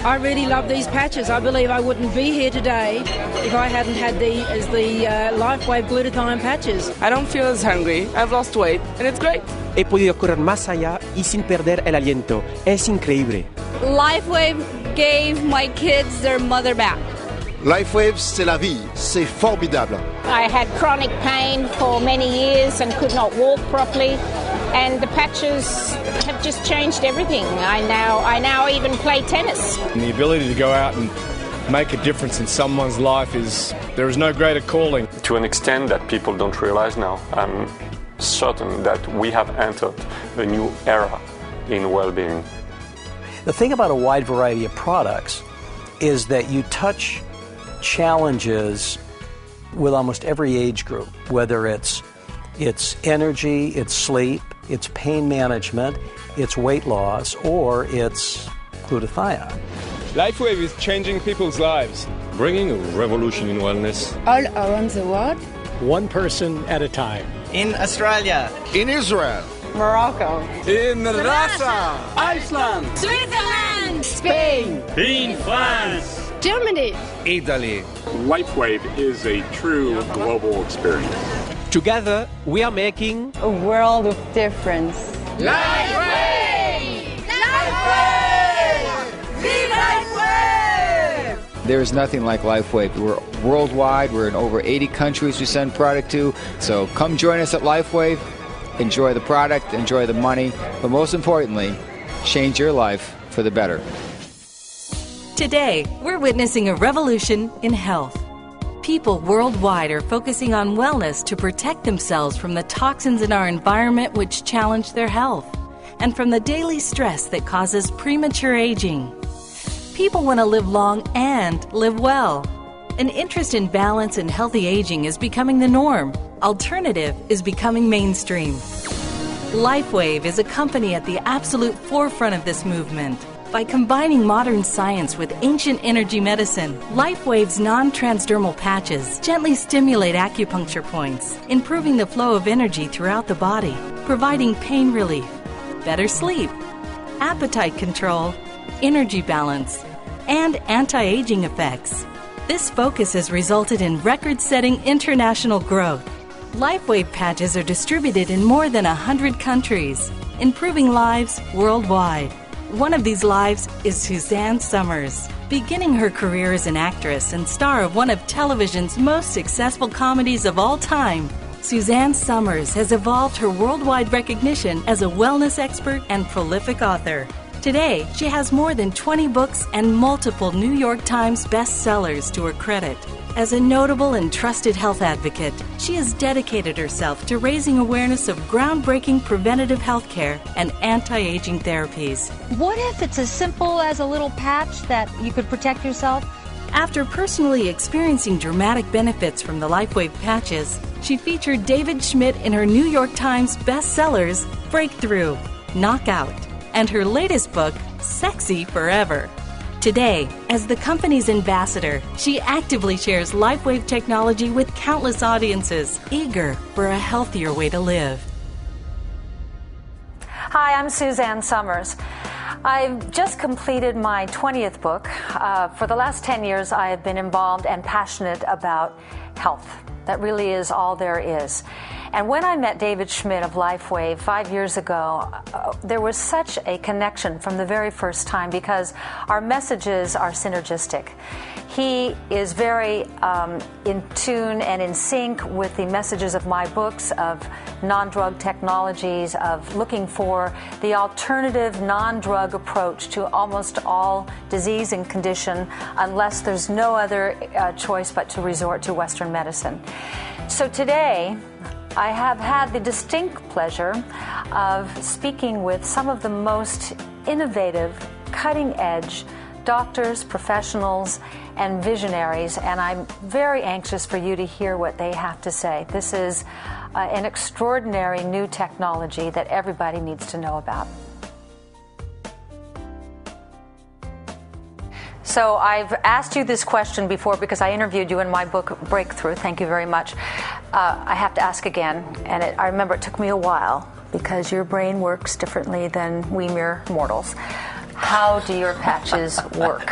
I really love these patches. I believe I wouldn't be here today if I hadn't had the LifeWave glutathione patches. I don't feel as hungry. I've lost weight and it's great. He podido correr más allá y sin perder el aliento. Es increíble. LifeWave gave my kids their mother back. LifeWave, c'est la vie. C'est formidable. I had chronic pain for many years and could not walk properly. And the patches have just changed everything. I now even play tennis. And the ability to go out and make a difference in someone's life there is no greater calling. To an extent that people don't realize now, I'm certain that we have entered a new era in well-being. The thing about a wide variety of products is that you touch challenges with almost every age group, whether it's energy, it's sleep, it's pain management, it's weight loss, or it's glutathione. LifeWave is changing people's lives, bringing a revolution in wellness. All around the world. One person at a time. In Australia. In Israel. Morocco. in Russia, Iceland. Switzerland. Spain. In France. Germany. Italy. LifeWave is a true global experience. Together, we are making a world of difference. LifeWave! LifeWave! Be LifeWave! There is nothing like LifeWave. We're worldwide. We're in over 80 countries we send product to. So come join us at LifeWave. Enjoy the product, enjoy the money, but most importantly, change your life for the better. Today, we're witnessing a revolution in health. People worldwide are focusing on wellness to protect themselves from the toxins in our environment which challenge their health, and from the daily stress that causes premature aging. People want to live long and live well. An interest in balance and healthy aging is becoming the norm. Alternative is becoming mainstream. LifeWave is a company at the absolute forefront of this movement. By combining modern science with ancient energy medicine, LifeWave's non-transdermal patches gently stimulate acupuncture points, improving the flow of energy throughout the body, providing pain relief, better sleep, appetite control, energy balance, and anti-aging effects. This focus has resulted in record-setting international growth. LifeWave patches are distributed in more than 100 countries, improving lives worldwide. One of these lives is Suzanne Somers. Beginning her career as an actress and star of one of television's most successful comedies of all time, Suzanne Somers has evolved her worldwide recognition as a wellness expert and prolific author. Today, she has more than 20 books and multiple New York Times bestsellers to her credit. As a notable and trusted health advocate, she has dedicated herself to raising awareness of groundbreaking preventative health care and anti-aging therapies. What if it's as simple as a little patch that you could protect yourself? After personally experiencing dramatic benefits from the LifeWave patches, she featured David Schmidt in her New York Times bestsellers Breakthrough, Knockout, and her latest book, Sexy Forever. Today, as the company's ambassador, she actively shares LifeWave technology with countless audiences, eager for a healthier way to live. Hi, I'm Suzanne Somers. I've just completed my 20th book. For the last 10 years, I have been involved and passionate about health. That really is all there is. And when I met David Schmidt of LifeWave 5 years ago, there was such a connection from the very first time because our messages are synergistic. He is very in tune and in sync with the messages of my books, of non-drug technologies, of looking for the alternative non-drug approach to almost all disease and condition unless there's no other choice but to resort to Western medicine. So today, I have had the distinct pleasure of speaking with some of the most innovative, cutting-edge doctors, professionals, and visionaries, and I'm very anxious for you to hear what they have to say. This is an extraordinary new technology that everybody needs to know about. So I've asked you this question before because I interviewed you in my book, Breakthrough. Thank you very much. I have to ask again, and I remember it took me a while because your brain works differently than we mere mortals. How do your patches work?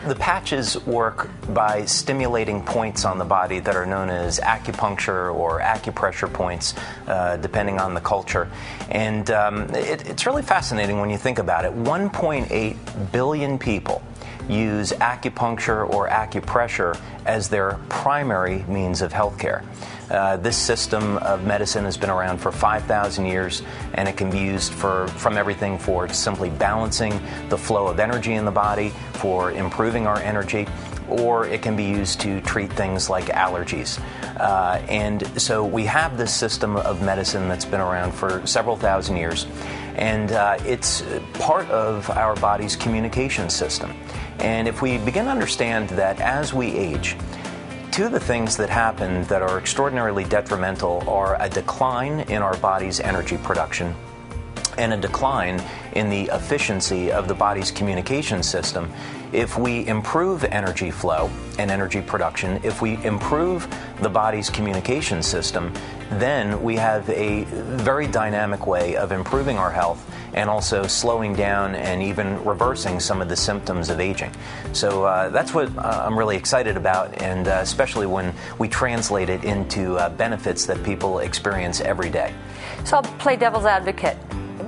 The patches work by stimulating points on the body that are known as acupuncture or acupressure points, depending on the culture. And it's really fascinating when you think about it. 1.8 billion people use acupuncture or acupressure as their primary means of healthcare. This system of medicine has been around for 5,000 years, and it can be used from everything for simply balancing the flow of energy in the body, for improving our energy, or it can be used to treat things like allergies. And so we have this system of medicine that's been around for several thousand years, and it's part of our body's communication system. And if we begin to understand that as we age, two of the things that happen that are extraordinarily detrimental are a decline in our body's energy production and a decline in the efficiency of the body's communication system. If we improve energy flow and energy production, if we improve the body's communication system, then we have a very dynamic way of improving our health and also slowing down and even reversing some of the symptoms of aging. So that's what I'm really excited about, and especially when we translate it into benefits that people experience every day. So I'll play devil's advocate,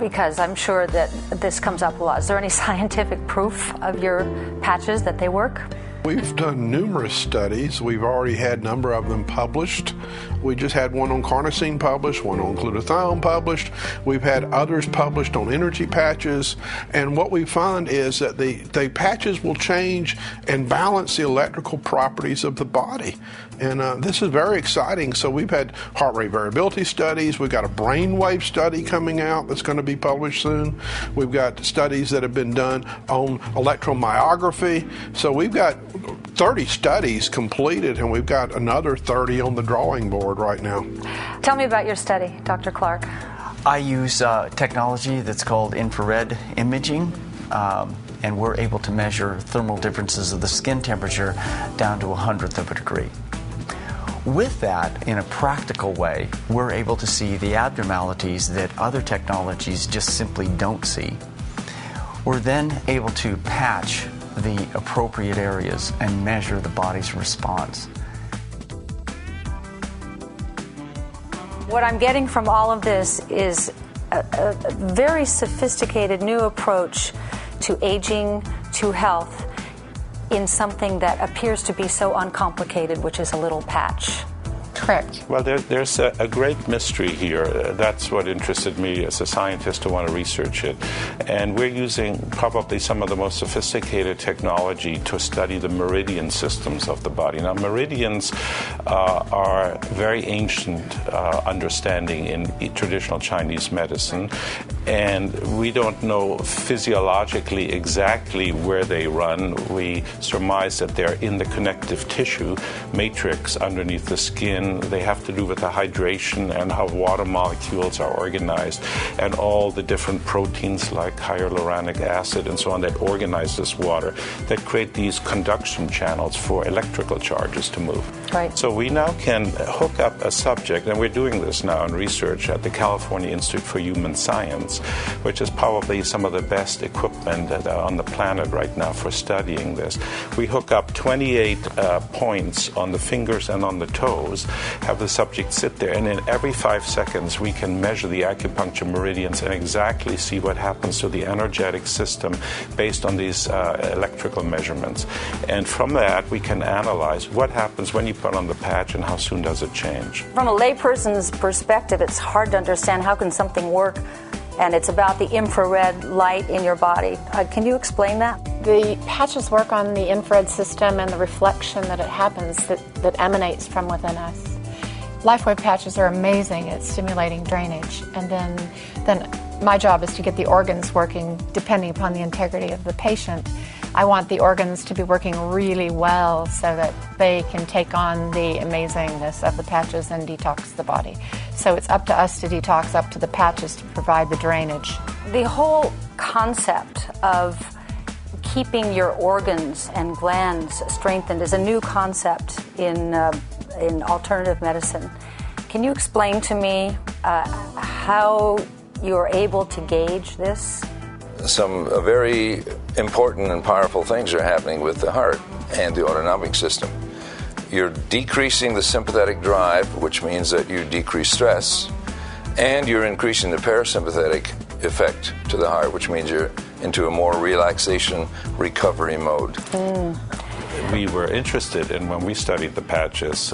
because I'm sure that this comes up a lot. Is there any scientific proof of your patches that they work? We've done numerous studies. We've already had a number of them published. We just had one on carnosine published, one on glutathione published. We've had others published on energy patches. And what we find is that the patches will change and balance the electrical properties of the body. And this is very exciting. So we've had heart rate variability studies. We've got a brainwave study coming out that's going to be published soon. We've got studies that have been done on electromyography. So we've got 30 studies completed, and we've got another 30 on the drawing board right now. Tell me about your study, Dr. Clark. I use technology that's called infrared imaging, and we're able to measure thermal differences of the skin temperature down to 1/100th of a degree. With that, in a practical way, we're able to see the abnormalities that other technologies just simply don't see. We're then able to patch the appropriate areas and measure the body's response. What I'm getting from all of this is a very sophisticated new approach to aging, to health, in something that appears to be so uncomplicated, which is a little patch. Correct. Well, there's a great mystery here. That's what interested me as a scientist to want to research it. And we're using probably some of the most sophisticated technology to study the meridian systems of the body. Now, meridians are very ancient understanding in traditional Chinese medicine, and we don't know physiologically exactly where they run. We surmise that they're in the connective tissue matrix underneath the skin. They have to do with the hydration and how water molecules are organized, and all the different proteins like hyaluronic acid and so on that organize this water, that create these conduction channels for electrical charges to move. Right. So we now can hook up a subject, and we're doing this now in research at the California Institute for Human Science, which is probably some of the best equipment on the planet right now for studying this. We hook up 28 points on the fingers and on the toes, have the subject sit there, and in every 5 seconds we can measure the acupuncture meridians and exactly see what happens to the energetic system based on these electrical measurements. And from that we can analyze what happens when you put on the patch and how soon does it change. From a layperson's perspective, it's hard to understand how can something work, and it's about the infrared light in your body. Can you explain that? The patches work on the infrared system and the reflection that it happens that emanates from within us. LifeWave patches are amazing at stimulating drainage, and then my job is to get the organs working depending upon the integrity of the patient. I want the organs to be working really well so that they can take on the amazingness of the patches and detox the body. So it's up to us to detox, up to the patches to provide the drainage. The whole concept of keeping your organs and glands strengthened is a new concept in alternative medicine. Can you explain to me how you're able to gauge this? some very important and powerful things are happening with the heart and the autonomic system. You're decreasing the sympathetic drive, which means that you decrease stress, and you're increasing the parasympathetic effect to the heart, which means you're into a more relaxation recovery mode. We were interested in, when we studied the patches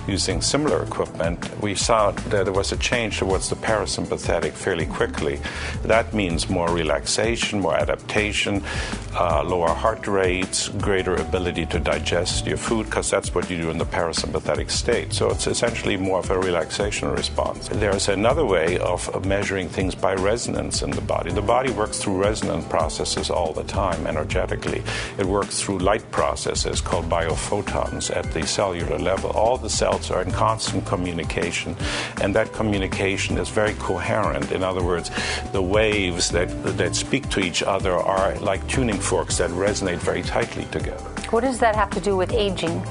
using similar equipment, we saw that there was a change towards the parasympathetic fairly quickly. That means more relaxation, more adaptation, lower heart rates, greater ability to digest your food, because that's what you do in the parasympathetic state. So it's essentially more of a relaxation response. There's another way of measuring things by resonance in the body. The body works through resonant processes all the time, energetically. It works through light processes called biophotons at the cellular level. All the cells are in constant communication, and that communication is very coherent. In other words, the waves that speak to each other are like tuning forks that resonate very tightly together. What does that have to do with aging?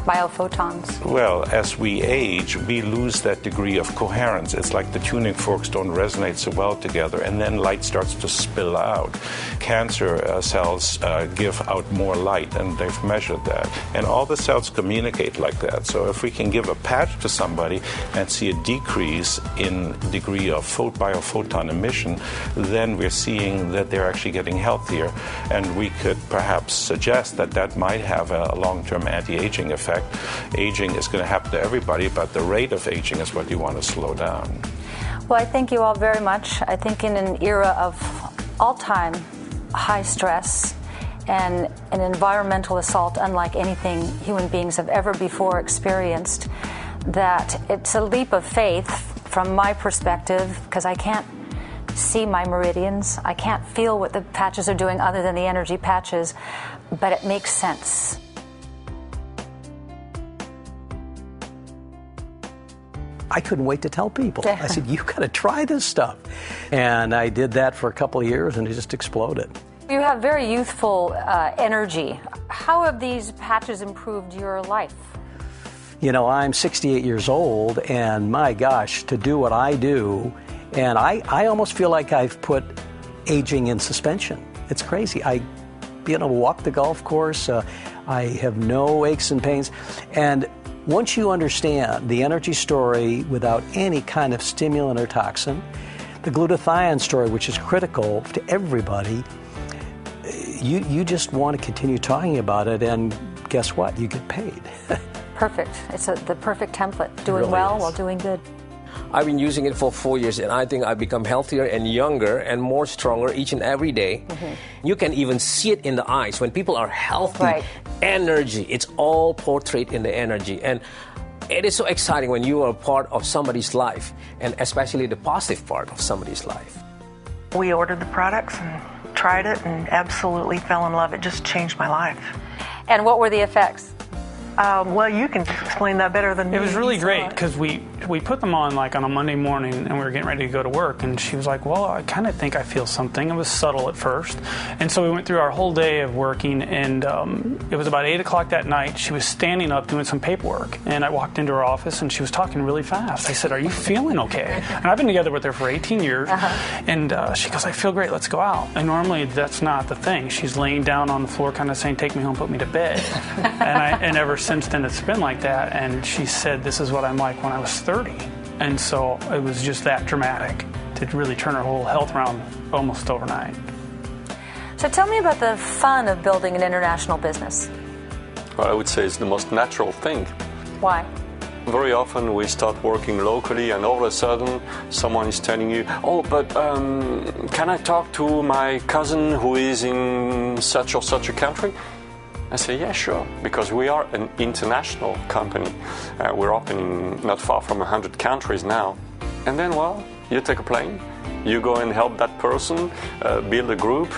Biophotons? Well, as we age, we lose that degree of coherence. It's like the tuning forks don't resonate so well together, and then light starts to spill out. Cancer cells give out more light, and they've measured that. And all the cells communicate like that. So if we can give a patch to somebody and see a decrease in degree of biophoton emission, then we're seeing that they're actually getting healthier. And we could perhaps suggest that that might have a long-term anti-aging effect. Aging is going to happen to everybody, but the rate of aging is what you want to slow down. Well, I thank you all very much. I think in an era of all-time high stress and an environmental assault unlike anything human beings have ever before experienced, that it's a leap of faith from my perspective, because I can't see my meridians. I can't feel what the patches are doing other than the energy patches, but it makes sense. I couldn't wait to tell people. I said, you've got to try this stuff. And I did that for a couple of years, and it just exploded. You have very youthful energy. How have these patches improved your life? You know, I'm 68 years old, and my gosh, to do what I do, and I almost feel like I've put aging in suspension. It's crazy. I walk the golf course. I have no aches and pains. And once you understand the energy story without any kind of stimulant or toxin, the glutathione story, which is critical to everybody, you just want to continue talking about it, and guess what? You get paid. Perfect. It's the perfect template. Doing really well is. While doing good. I've been using it for 4 years, and I think I've become healthier and younger and more stronger each and every day. Mm-hmm. You can even see it in the eyes. When people are healthy, right. Energy, it's all portrayed in the energy. And it is so exciting when you are part of somebody's life, and especially the positive part of somebody's life. We ordered the products and tried it and absolutely fell in love. It just changed my life. And what were the effects? Well, you can explain that better than me. It was really great because we put them on like on a Monday morning, and we were getting ready to go to work, and she was like, well, I kind of think I feel something. It was subtle at first. And so we went through our whole day of working, and it was about 8 o'clock that night. She was standing up doing some paperwork, and I walked into her office, and she was talking really fast. I said, are you feeling okay? And I've been together with her for 18 years, and she goes, I feel great, let's go out. And normally that's not the thing. She's laying down on the floor kind of saying, take me home, put me to bed. and ever since then it's been like that, and she said, this is what I'm like when I was 30. And so it was just that dramatic to really turn her whole health around almost overnight. So tell me about the fun of building an international business. Well, I would say it's the most natural thing. Why? Very often we start working locally, and all of a sudden someone is telling you, oh, but can I talk to my cousin who is in such or such a country? I say, yeah, sure, because we are an international company. We're opening not far from 100 countries now. And then, well, you take a plane, you go and help that person, build a group,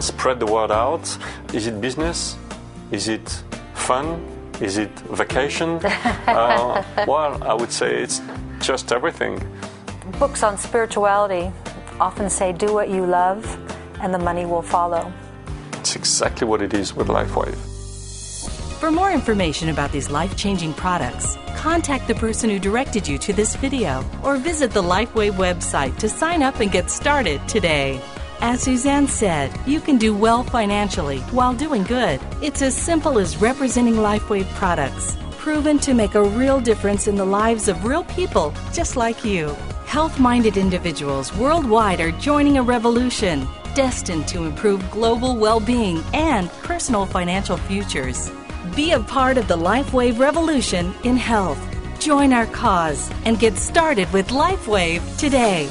spread the word out. Is it business? Is it fun? Is it vacation? Well, I would say it's just everything. Books on spirituality often say, do what you love, and the money will follow. It's exactly what it is with LifeWave. For more information about these life-changing products, contact the person who directed you to this video or visit the LifeWave website to sign up and get started today. As Suzanne said, you can do well financially while doing good. It's as simple as representing LifeWave products, proven to make a real difference in the lives of real people just like you. Health-minded individuals worldwide are joining a revolution destined to improve global well-being and personal financial futures. Be a part of the LifeWave revolution in health. Join our cause and get started with LifeWave today.